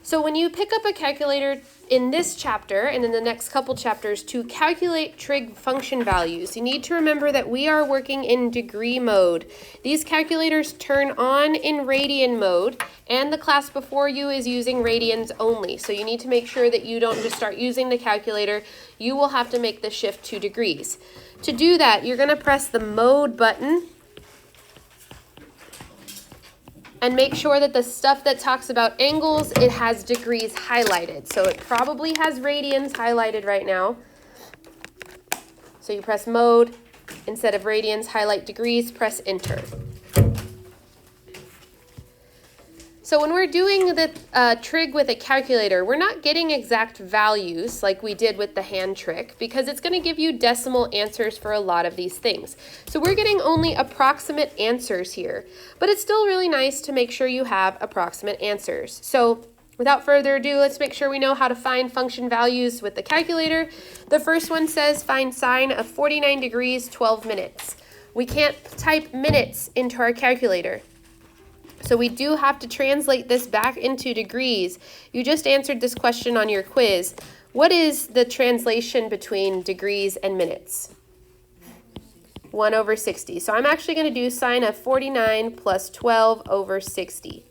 So when you pick up a calculator in this chapter and in the next couple chapters to calculate trig function values, you need to remember that we are working in degree mode. These calculators turn on in radian mode, and the class before you is using radians only. So you need to make sure that you don't just start using the calculator. You will have to make the shift to degrees. To do that, you're going to press the mode button and make sure that the stuff that talks about angles, it has degrees highlighted. So it probably has radians highlighted right now. So you press mode, instead of radians, highlight degrees, press enter. So when we're doing the trig with a calculator, we're not getting exact values like we did with the hand trick because it's going to give you decimal answers for a lot of these things. So we're getting only approximate answers here, but it's still really nice to make sure you have approximate answers. So without further ado, let's make sure we know how to find function values with the calculator. The first one says find sine of 49 degrees, 12 minutes. We can't type minutes into our calculator. So we do have to translate this back into degrees. You just answered this question on your quiz. What is the translation between degrees and minutes? 1 over 60. So I'm actually going to do sine of 49 plus 12 over 60.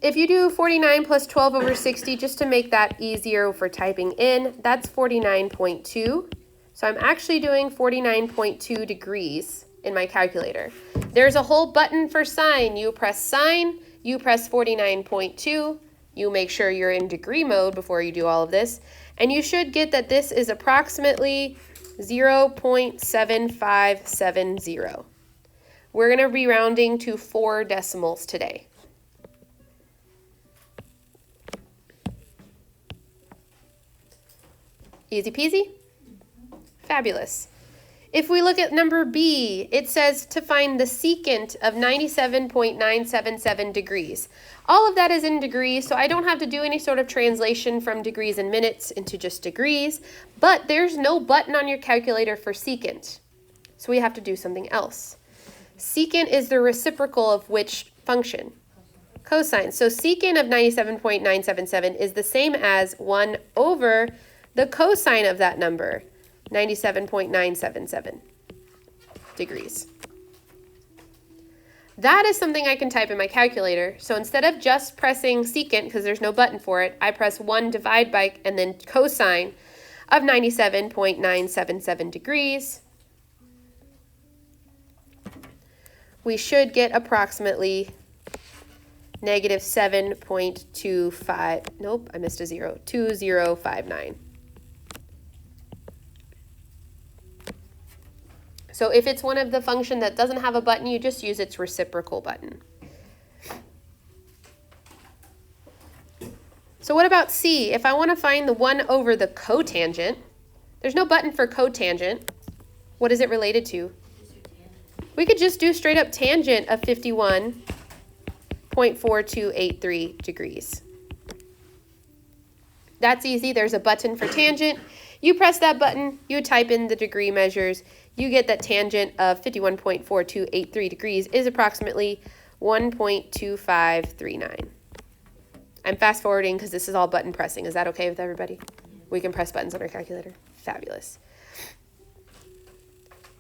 If you do 49 plus 12 over 60, just to make that easier for typing in, that's 49.2. So I'm actually doing 49.2 degrees in my calculator. There's a whole button for sine. You press sine, you press 49.2, you make sure you're in degree mode before you do all of this, and you should get that this is approximately 0.7570. We're going to be rounding to 4 decimals today. Easy peasy? Fabulous. If we look at number B, it says to find the secant of 97.977 degrees. All of that is in degrees, so I don't have to do any sort of translation from degrees and minutes into just degrees, but there's no button on your calculator for secant, so we have to do something else. Secant is the reciprocal of which function? Cosine. So secant of 97.977 is the same as 1 over the cosine of that number, 97.977 degrees. That is something I can type in my calculator. So instead of just pressing secant, because there's no button for it, I press 1 divide by and then cosine of 97.977 degrees. We should get approximately negative 7.25, nope, I missed a 0, 2059. So if it's one of the function that doesn't have a button, you just use its reciprocal button. So what about C? If I want to find the 1 over the cotangent, there's no button for cotangent. What is it related to? We could just do straight up tangent of 51.4283 degrees. That's easy. There's a button for tangent. You press that button, you type in the degree measures, you get that tangent of 51.4283 degrees is approximately 1.2539. I'm fast forwarding because this is all button pressing. Is that okay with everybody? We can press buttons on our calculator. Fabulous.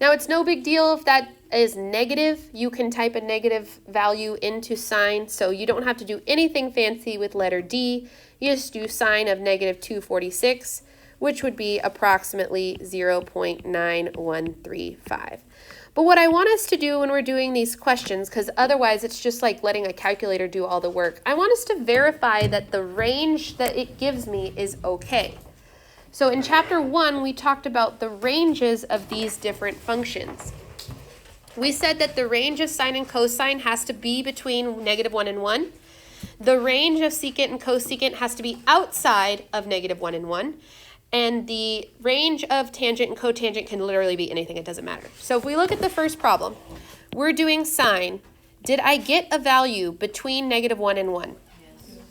Now it's no big deal if that is negative. You can type a negative value into sine, so you don't have to do anything fancy with letter D. You just do sine of negative 246, which would be approximately 0.9135. But what I want us to do when we're doing these questions, because otherwise it's just like letting a calculator do all the work, I want us to verify that the range that it gives me is okay. So in chapter 1, we talked about the ranges of these different functions. We said that the range of sine and cosine has to be between negative 1 and 1. The range of secant and cosecant has to be outside of negative 1 and 1. And the range of tangent and cotangent can literally be anything. It doesn't matter. So if we look at the first problem, we're doing sine. Did I get a value between negative 1 and 1? Yes.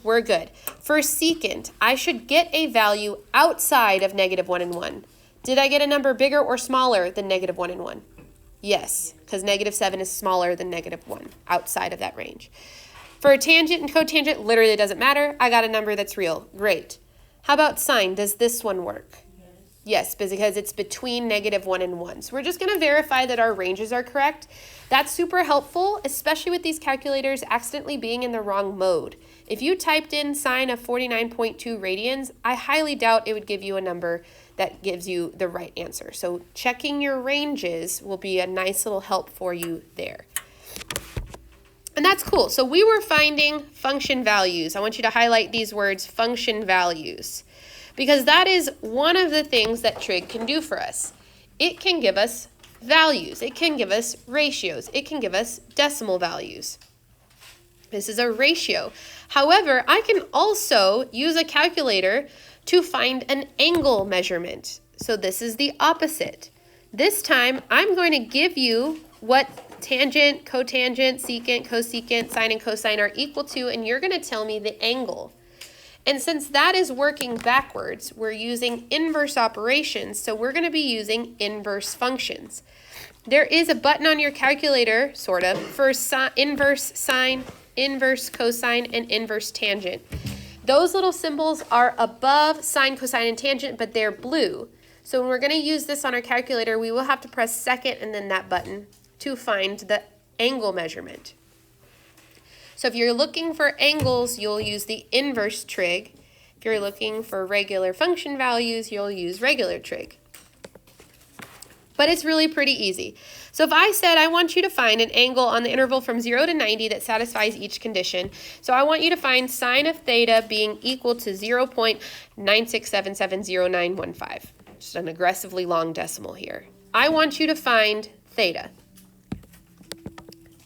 We're good. For secant, I should get a value outside of negative 1 and 1. Did I get a number bigger or smaller than negative 1 and 1? Yes, because negative 7 is smaller than negative 1 outside of that range. For a tangent and cotangent, literally doesn't matter. I got a number that's real. Great. How about sine? Does this one work? Yes, because it's between -1 and 1. So we're just going to verify that our ranges are correct. That's super helpful, especially with these calculators accidentally being in the wrong mode. If you typed in sine of 49.2 radians, I highly doubt it would give you a number that gives you the right answer. So checking your ranges will be a nice little help for you there. And that's cool. So we were finding function values. I want you to highlight these words, function values, because that is one of the things that Trig can do for us. It can give us values. It can give us ratios. It can give us decimal values. This is a ratio. However, I can also use a calculator to find an angle measurement. So this is the opposite. This time, I'm going to give you what tangent, cotangent, secant, cosecant, sine, and cosine are equal to, and you're going to tell me the angle. And since that is working backwards, we're using inverse operations, so we're going to be using inverse functions. There is a button on your calculator, sort of, for inverse sine, inverse cosine, and inverse tangent. Those little symbols are above sine, cosine, and tangent, but they're blue. So when we're going to use this on our calculator, we will have to press second and then that button to find the angle measurement. So if you're looking for angles, you'll use the inverse trig. If you're looking for regular function values, you'll use regular trig. But it's really pretty easy. So if I said I want you to find an angle on the interval from 0 to 90 that satisfies each condition, so I want you to find sine of theta being equal to 0.96770915. Just an aggressively long decimal here. I want you to find theta.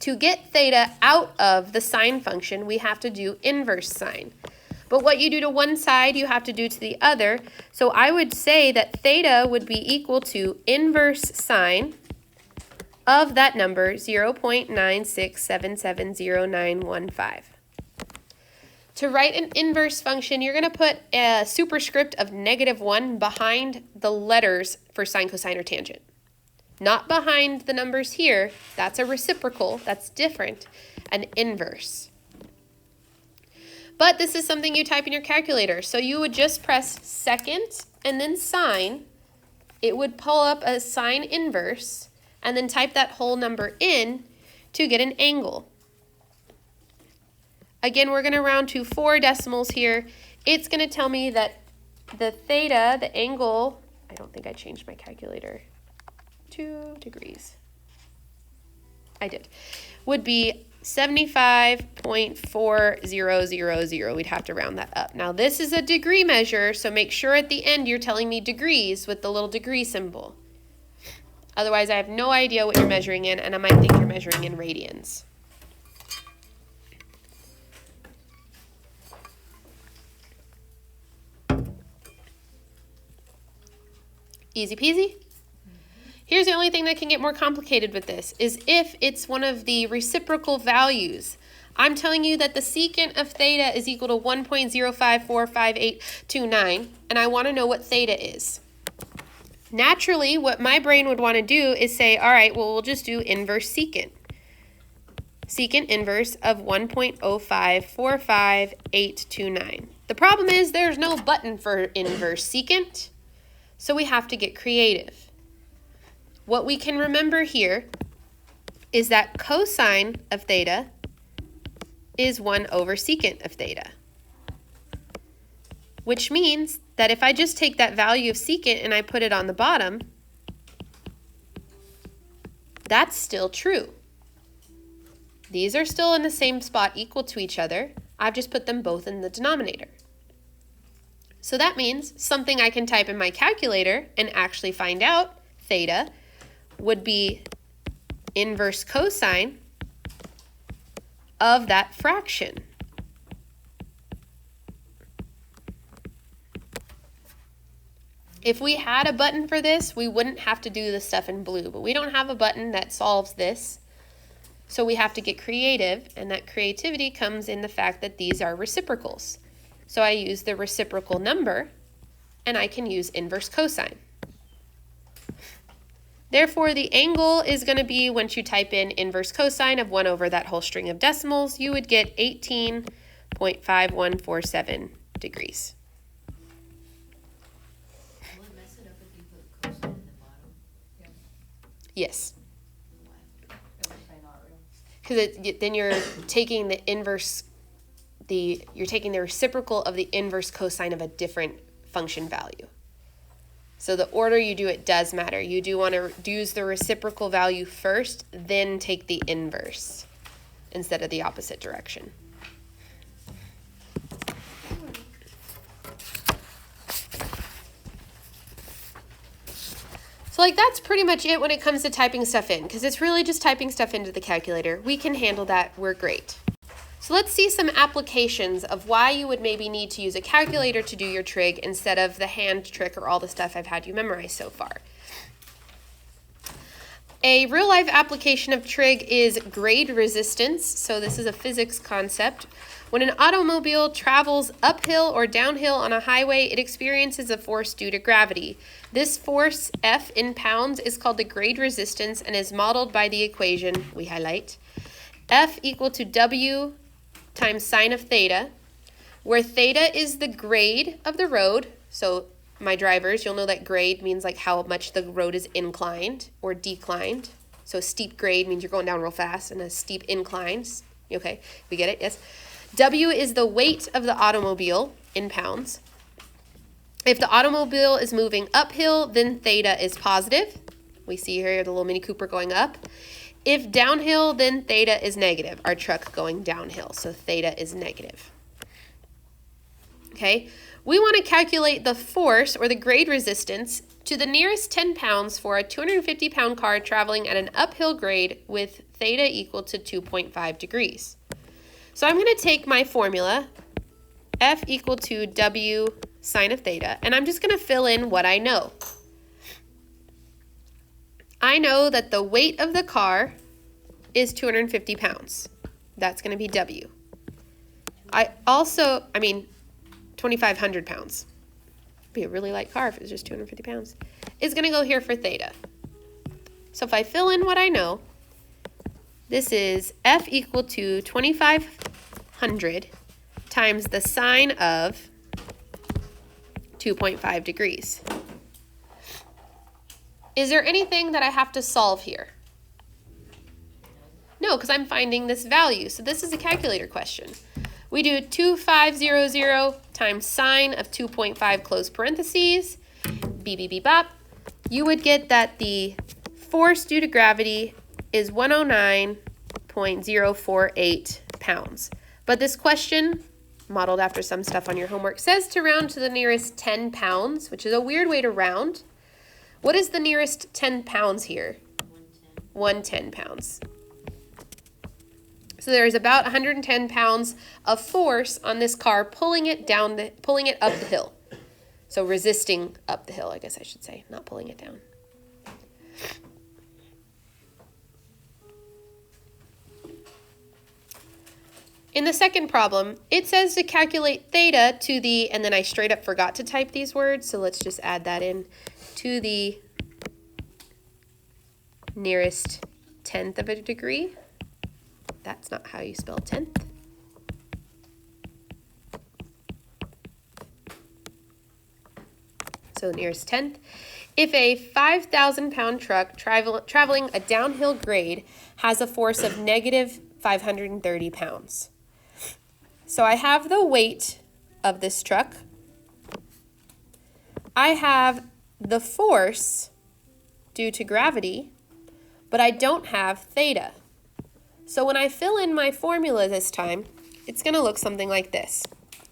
To get theta out of the sine function, we have to do inverse sine. But what you do to one side, you have to do to the other. So I would say that theta would be equal to inverse sine of that number, 0.96770915. To write an inverse function, you're going to put a superscript of -1 behind the letters for sine, cosine, or tangent. Not behind the numbers here. That's a reciprocal. That's different. An inverse. But this is something you type in your calculator. So you would just press second and then sine. It would pull up a sine inverse and then type that whole number in to get an angle. Again, we're going to round to 4 decimals here. It's going to tell me that the theta, the angle, I don't think I changed my calculator. 2 degrees. I did. Would be 75.4000. We'd have to round that up. Now this is a degree measure, so make sure at the end you're telling me degrees with the little degree symbol. Otherwise, I have no idea what you're measuring in, and I might think you're measuring in radians. Easy peasy. Here's the only thing that can get more complicated with this, is if it's one of the reciprocal values. I'm telling you that the secant of theta is equal to 1.054589, and I want to know what theta is. Naturally, what my brain would want to do is say, all right, well, we'll just do inverse secant. Secant inverse of 1.0545829. The problem is there's no button for inverse secant, so we have to get creative. What we can remember here is that cosine of theta is 1 over secant of theta, which means that if I just take that value of secant and I put it on the bottom, that's still true. These are still in the same spot equal to each other. I've just put them both in the denominator. So that means something I can type in my calculator and actually find out, theta, would be inverse cosine of that fraction. If we had a button for this, we wouldn't have to do the stuff in blue, but we don't have a button that solves this. So we have to get creative, and that creativity comes in the fact that these are reciprocals. So I use the reciprocal number, and I can use inverse cosine. Therefore, the angle is going to be, once you type in inverse cosine of 1 over that whole string of decimals, you would get 18.5147 degrees. Will it mess it up if you put cosine in the bottom? Yeah. Yes. Why? Because then you're taking the inverse, you're taking the reciprocal of the inverse cosine of a different function value. So the order you do it does matter. You do want to use the reciprocal value first, then take the inverse instead of the opposite direction. So like that's pretty much it when it comes to typing stuff in, because it's really just typing stuff into the calculator. We can handle that. We're great. So let's see some applications of why you would maybe need to use a calculator to do your trig instead of the hand trick or all the stuff I've had you memorize so far. A real-life application of trig is grade resistance. So this is a physics concept. When an automobile travels uphill or downhill on a highway, it experiences a force due to gravity. This force, F in pounds, is called the grade resistance and is modeled by the equation we highlight. F equal to W times sine of theta, where theta is the grade of the road. So my drivers, you'll know that grade means like how much the road is inclined or declined. So a steep grade means you're going down real fast, and a steep incline. Okay, we get it? Yes. W is the weight of the automobile in pounds. If the automobile is moving uphill, then theta is positive. We see here the little Mini Cooper going up. If downhill, then theta is negative, our truck going downhill, so theta is negative. Okay, we want to calculate the force or the grade resistance to the nearest 10 pounds for a 250-pound car traveling at an uphill grade with theta equal to 2.5 degrees. So I'm going to take my formula, F equal to W sine of theta, and I'm just going to fill in what I know. I know that the weight of the car is 250 pounds. That's going to be W. 2,500 pounds. It'd be a really light car if it was just 250 pounds. Is going to go here for theta. So if I fill in what I know, this is F equal to 2,500 times the sine of 2.5 degrees. Is there anything that I have to solve here? No, because I'm finding this value. So this is a calculator question. We do 2,500 times sine of 2.5 close parentheses, beep, beep, beep, bop. You would get that the force due to gravity is 109.048 pounds. But this question, modeled after some stuff on your homework, says to round to the nearest 10 pounds, which is a weird way to round. What is the nearest 10 pounds here? 110 pounds. So there's about 110 pounds of force on this car pulling it up the hill. So resisting up the hill, I guess I should say, not pulling it down. In the second problem, it says to calculate theta to the, and then I straight up forgot to type these words, so let's just add that in, to the nearest tenth of a degree. That's not how you spell tenth. So nearest tenth. If a 5,000-pound truck traveling a downhill grade has a force of negative 530 pounds. So I have the weight of this truck. I have the force due to gravity, but I don't have theta. So when I fill in my formula this time, it's going to look something like this.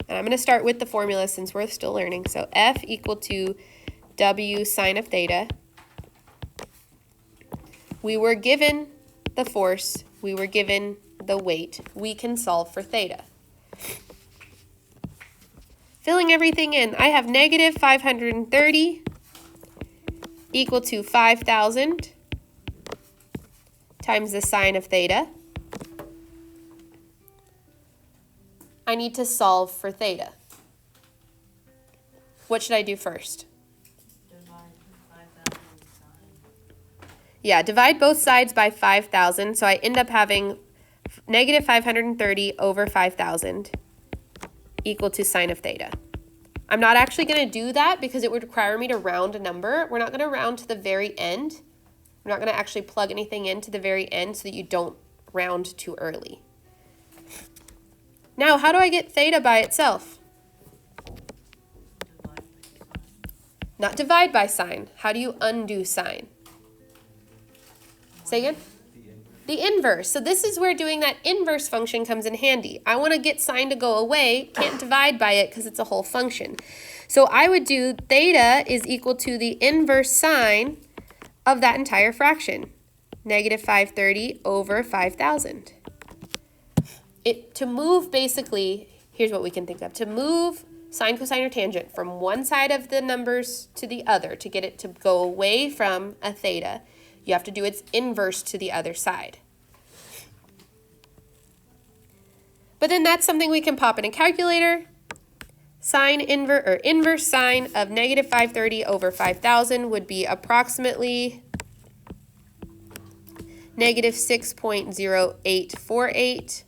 And I'm going to start with the formula since we're still learning. So F equal to W sine of theta. We were given the force. We were given the weight. We can solve for theta. Filling everything in, I have negative 530 equal to 5,000 times the sine of theta. I need to solve for theta. What should I do first? Divide 5,000 sine. Yeah, divide both sides by 5,000, so I end up having negative 530 over 5,000 equal to sine of theta. I'm not actually going to do that because it would require me to round a number. We're not going to round to the very end. We're not going to actually plug anything into the very end so that you don't round too early. Now, how do I get theta by itself? Not divide by sine. How do you undo sine? Say again? The inverse. So this is where doing that inverse function comes in handy. I want to get sine to go away. Can't divide by it because it's a whole function. So I would do theta is equal to the inverse sine of that entire fraction. Negative 530 over 5,000. To move basically, here's what we can think of. To move sine, cosine, or tangent from one side of the numbers to the other, to get it to go away from a theta, you have to do its inverse to the other side. But then that's something we can pop in a calculator. Inverse sine of negative 530 over 5,000 would be approximately negative 6.0848,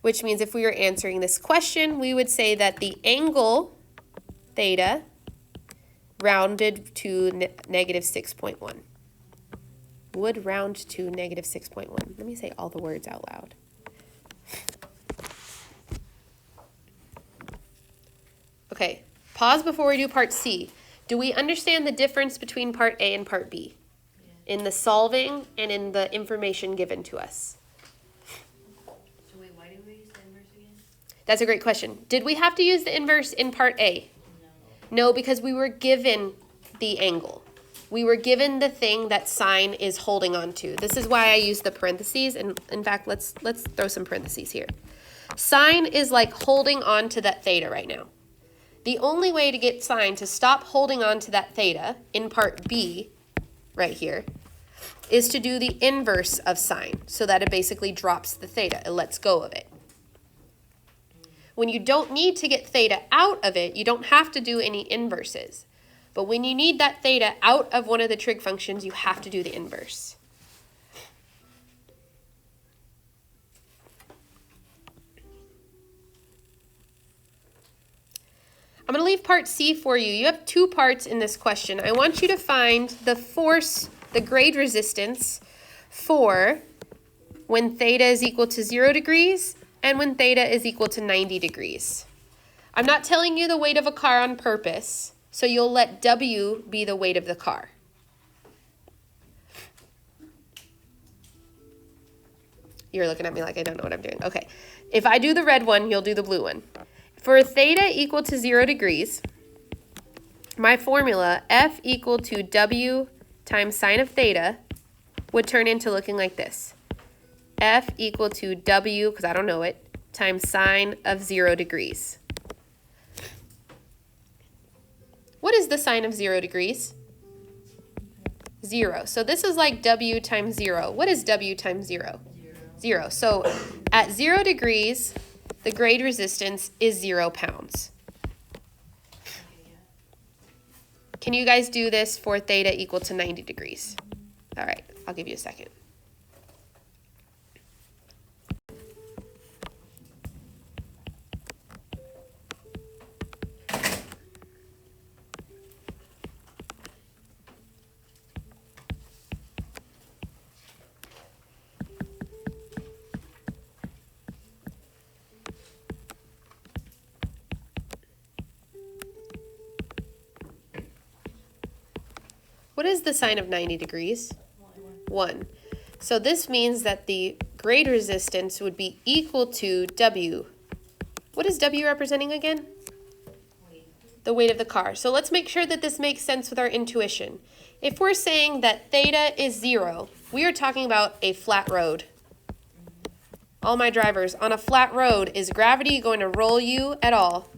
which means if we were answering this question, we would say that the angle theta rounded to negative 6.1. Would round to negative 6.1. Let me say all the words out loud. Okay, pause before we do part C. Do we understand the difference between part A and part B? In the solving and in the information given to us? So wait, why do we use the inverse again? That's a great question. Did we have to use the inverse in part A? No, because we were given the angle. We were given the thing that sine is holding on to. This is why I use the parentheses, and in fact, let's throw some parentheses here. Sine is like holding on to that theta right now. The only way to get sine to stop holding on to that theta in part B, right here, is to do the inverse of sine, so that it basically drops the theta. It lets go of it. When you don't need to get theta out of it, you don't have to do any inverses. But when you need that theta out of one of the trig functions, you have to do the inverse. I'm going to leave part C for you. You have two parts in this question. I want you to find the force, the grade resistance, for when theta is equal to 0 degrees and when theta is equal to 90 degrees. I'm not telling you the weight of a car on purpose, so you'll let W be the weight of the car. You're looking at me like I don't know what I'm doing. Okay. If I do the red one, you'll do the blue one. For theta equal to 0 degrees, my formula, F equal to W times sine of theta, would turn into looking like this. F equal to W, because I don't know it, times sine of 0 degrees. What is the sine of 0 degrees? 0. So this is like W times 0. What is W times 0? 0. So at 0 degrees, the grade resistance is 0 pounds. Can you guys do this for theta equal to 90 degrees? All right, I'll give you a second. What is the sine of 90 degrees? 1. So this means that the grade resistance would be equal to W. What is W representing again? The weight of the car. So let's make sure that this makes sense with our intuition. If we're saying that theta is 0, we are talking about a flat road. All my drivers, on a flat road, is gravity going to roll you at all?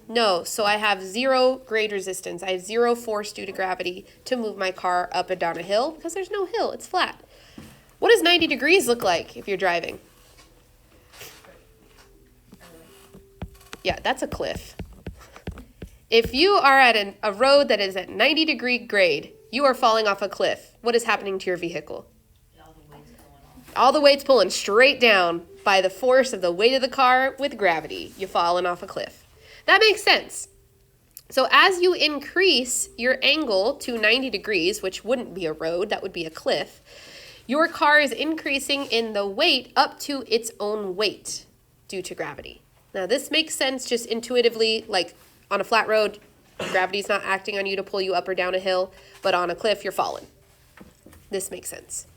No, so I have 0 grade resistance. I have 0 force due to gravity to move my car up and down a hill because there's no hill, it's flat. What does 90 degrees look like if you're driving? Yeah, that's a cliff. If you are at a road that is at 90-degree grade, You are falling off a cliff. What is happening to your vehicle? All the weight's going on. All the weight's pulling straight down by the force of the weight of the car with gravity. You're falling off a cliff. That makes sense. So as you increase your angle to 90 degrees, which wouldn't be a road, that would be a cliff, your car is increasing in the weight up to its own weight due to gravity. Now this makes sense just intuitively, like on a flat road, gravity's not acting on you to pull you up or down a hill, but on a cliff, you're falling. This makes sense.